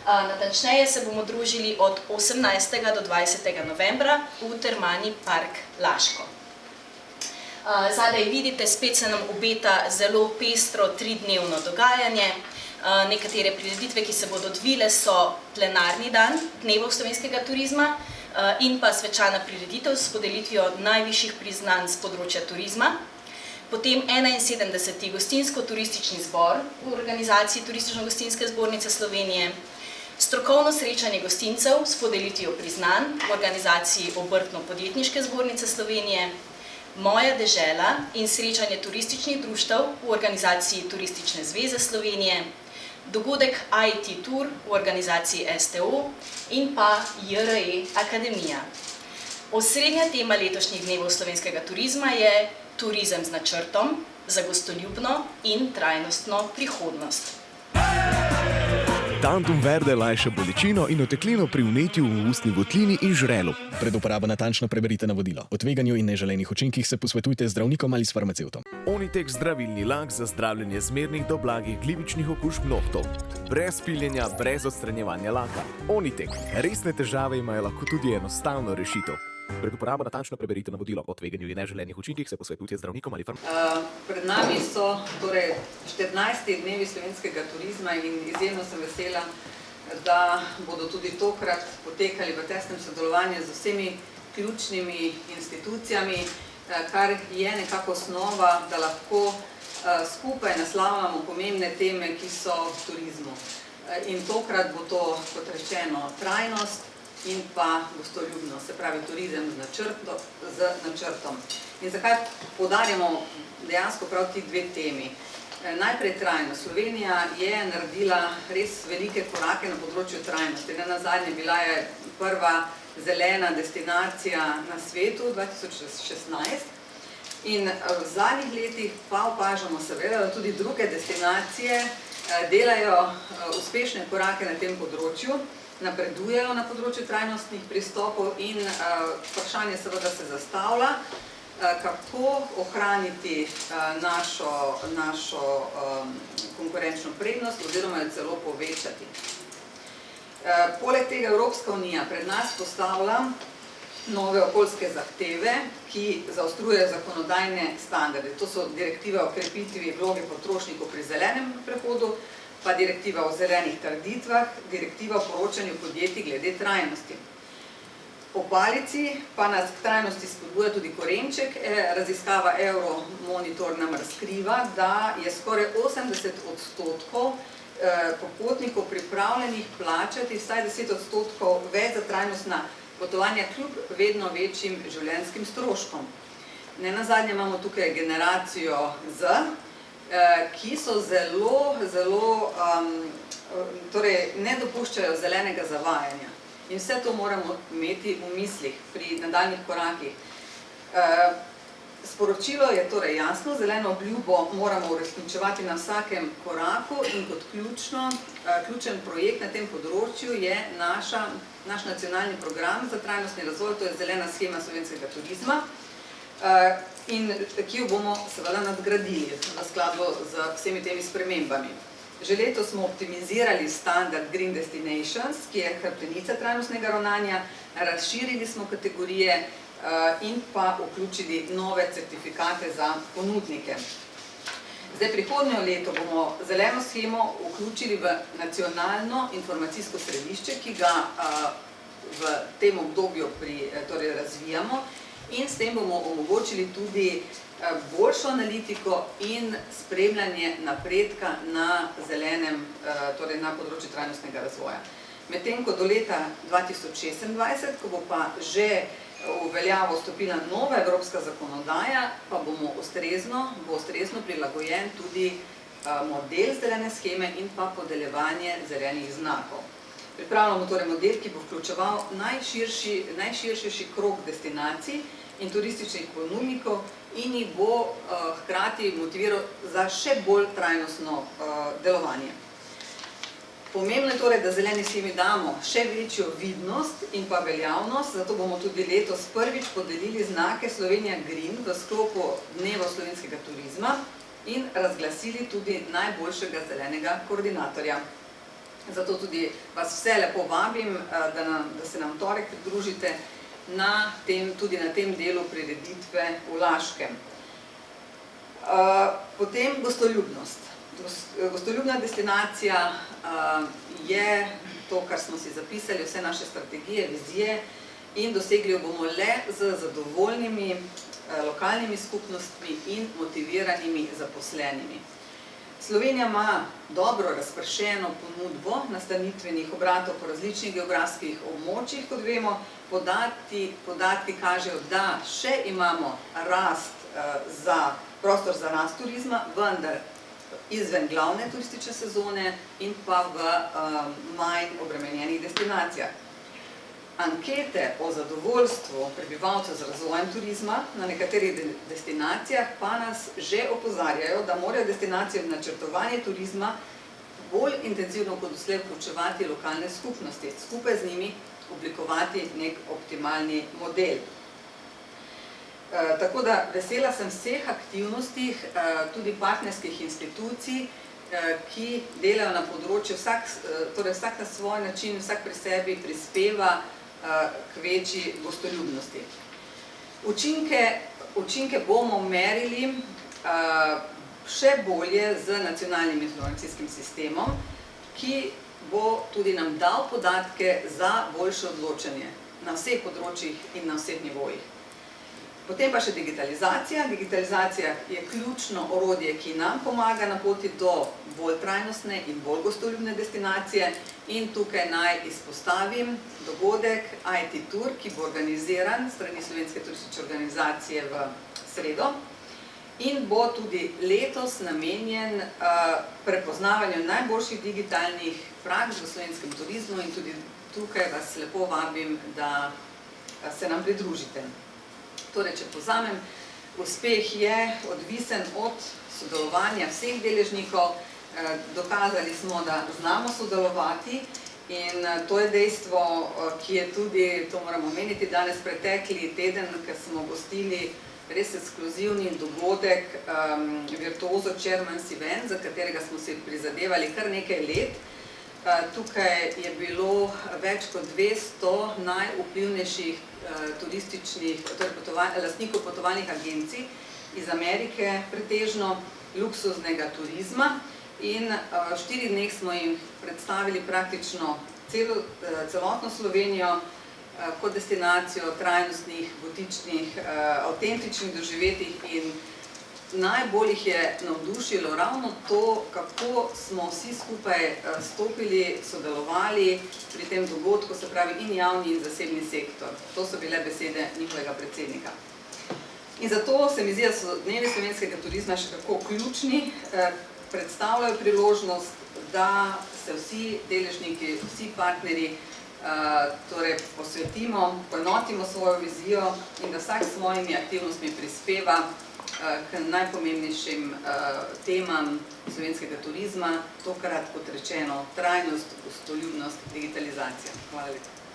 Natančneje se bomo družili od 18. do 20. novembra v Termalni park Laško. Zadaj vidite, spet se nam obeta zelo pestro tridnevno dogajanje. Nekatere prireditve, ki se bodo odvile, so plenarni dan Dnevov slovenskega turizma in pa svečana prireditev s podelitvijo najvišjih priznanj z področja turizma. Potem 71. gostinsko-turistični zbor v organizaciji Turistično-gostinske zbornice Slovenije, strokovno srečanje gostincev s podelitvijo priznanj v organizaciji Obrtno-podjetniške zbornice Slovenije, Moja dežela in srečanje turističnih društev v organizaciji Turistične zveze Slovenije, dogodek IT Tour v organizaciji STO in pa JRE Akademija. Osrednja tema letošnjih dnevov slovenskega turizma je turizem z načrtom za gostoljubno in trajnostno prihodnost. Tantum verde lajša bolečino in oteklino pri vnetju v ustni votlini in žrelu. Pred uporabo natančno preberite navodilo. O tveganju in neželenih učinkih se posvetujte z zdravnikom ali s farmacevtom. Onitek zdravilni lak za zdravljenje zmernih do blagih glivičnih okužb nohtov. Brez piljenja, brez odstranjevanja laka. Onitek. Resne težave imajo lahko tudi enostavno rešitev. Pred uporabo natančno preberite navodilo. O tveganju in neželenih učinkih se posvetujte z zdravnikom ali farmacevtom. Pred nami so torej 14. dnevi slovenskega turizma in izjemno sem vesela, da bodo tudi tokrat potekali v tesnem sodelovanju z vsemi ključnimi institucijami, kar je nekako osnova, da lahko skupaj naslavljamo pomembne teme, ki so v turizmu. In tokrat bo to, kot rečeno, trajnost in pa gostoljubnost, se pravi turizem z načrtom. In zakaj poudarjamo dejansko prav ti dve temi? Najprej trajnost. Slovenija je naredila res velike korake na področju trajnosti. Nenazadnje bila je prva zelena destinacija na svetu 2016 in v zadnjih letih pa opažamo seveda, da tudi druge destinacije delajo uspešne korake na tem področju, napredujejo na področju trajnostnih pristopov in vprašanje seveda se zastavlja, kako ohraniti našo konkurenčno prednost oziroma jo celo povečati. Poleg tega Evropska unija pred nas postavlja nove okoljske zahteve, ki zaostrujejo zakonodajne standarde. To so direktive o krepitvi vloge potrošnikov pri zelenem prehodu, pa direktiva o zelenih trditvah, direktiva o poročanju podjetij glede trajnosti. Po palici pa nas k trajnosti spodbuja tudi korenček. Raziskava Euromonitor nam razkriva, da je skoraj 80% popotnikov pripravljenih plačati vsaj 10% več za trajnostna potovanja kljub vedno večjim življenjskim stroškom. Nenazadnje imamo tukaj generacijo Z, ki so zelo, torej ne dopuščajo zelenega zavajanja. In vse to moramo imeti v mislih pri nadaljnjih korakih. Sporočilo je torej jasno, zeleno obljubo moramo uresničevati na vsakem koraku in kot ključen projekt na tem področju je naš nacionalni program za trajnostni razvoj, to je zelena shema slovenskega turizma, in ki jo bomo seveda nadgradili v skladu z vsemi temi spremembami. Že letos smo optimizirali standard Green Destinations, ki je hrbtenica trajnostnega ravnanja, razširili smo kategorije in pa vključili nove certifikate za ponudnike. Zdaj, prihodnje leto bomo zeleno shemo vključili v nacionalno informacijsko središče, ki ga v tem obdobju razvijamo in s tem bomo omogočili tudi boljšo analitiko in spremljanje napredka na zelenem, torej na področju trajnostnega razvoja. Medtem ko do leta 2026, ko bo pa že v veljavo vstopila nova evropska zakonodaja, pa bo ustrezno prilagojen tudi model zelene sheme in pa podeljevanje zelenih znakov. Pripravljamo torej model, ki bo vključeval najširši krog destinacij in turističnih ponudnikov in jih bo hkrati motiviral za še bolj trajnostno delovanje. Pomembno je torej, da zeleni shemi damo še večjo vidnost in pa veljavnost, zato bomo tudi letos prvič podelili znake Slovenija Green v sklopu Dneva slovenskega turizma in razglasili tudi najboljšega zelenega koordinatorja. Zato tudi vas vse lepo vabim, da se nam v torek pridružite tudi na tem delu prireditve v Laškem. Potem gostoljubnost. Gostoljubna destinacija je to, kar smo si zapisali, vse naše strategije, vizije, in dosegli jo bomo le z zadovoljnimi lokalnimi skupnostmi in motiviranimi zaposlenimi. Slovenija ima dobro razpršeno ponudbo nastanitvenih obratov po različnih geografskih območjih, kot vemo. Podatki kažejo, da še imamo prostor za rast turizma, vendar izven glavne turistične sezone in pa v manj obremenjenih destinacijah. Ankete o zadovoljstvu prebivalcev z razvojem turizma na nekaterih destinacijah pa nas že opozarjajo, da morajo destinacije v načrtovanje turizma bolj intenzivno kot doslej vključevati lokalne skupnosti, skupaj z njimi oblikovati nek optimalni model. Tako da vesela sem vseh aktivnostih, tudi partnerskih institucij, ki delajo na področju, vsak na svoj način, vsak pri sebi prispeva k večji gostoljubnosti. Učinke bomo merili še bolje z nacionalnim informacijskim sistemom, ki bo tudi nam dal podatke za boljše odločanje na vseh področjih in na vseh nivojih. Potem pa še digitalizacija. Digitalizacija je ključno orodje, ki nam pomaga na poti do bolj trajnostne in bolj gostoljubne destinacije, in tukaj naj izpostavim dogodek IT Tour, ki bo organiziran s strani Slovenske turistične organizacije v sredo in bo tudi letos namenjen prepoznavanju najboljših digitalnih praks v slovenskem turizmu, in tudi tukaj vas lepo vabim, da se nam pridružite. Torej, če povzamem, uspeh je odvisen od sodelovanja vseh deležnikov, dokazali smo, da znamo sodelovati, in to je dejstvo, ki je tudi, to moramo omeniti, danes pretekli teden, ker smo gostili res ekskluzivni dogodek Virtuoso Chairman's Event, za katerega smo si prizadevali kar nekaj let. Tukaj je bilo več kot 200 najvplivnejših turističnih, torej lastnikov potovalnih agencij iz Amerike, pretežno luksuznega turizma, in v 4 dneh smo jim predstavili praktično celotno Slovenijo kot destinacijo trajnostnih, butičnih, avtentičnih doživetij, in najbolj jih je navdušilo ravno to, kako smo vsi skupaj stopili, sodelovali pri tem dogodku, se pravi in javni in zasebni sektor. To so bile besede njihovega predsednika. In zato se mi zdi, da so dnevi slovenskega turizma še kako ključni, predstavljajo priložnost, da se vsi deležniki, vsi partnerji posvetimo, poenotimo svojo vizijo in da vsak s svojimi aktivnostmi prispeva k najpomembnejšim temam slovenskega turizma, tokrat, kot rečeno, trajnost, gostoljubnost, digitalizacija. Hvala lepa.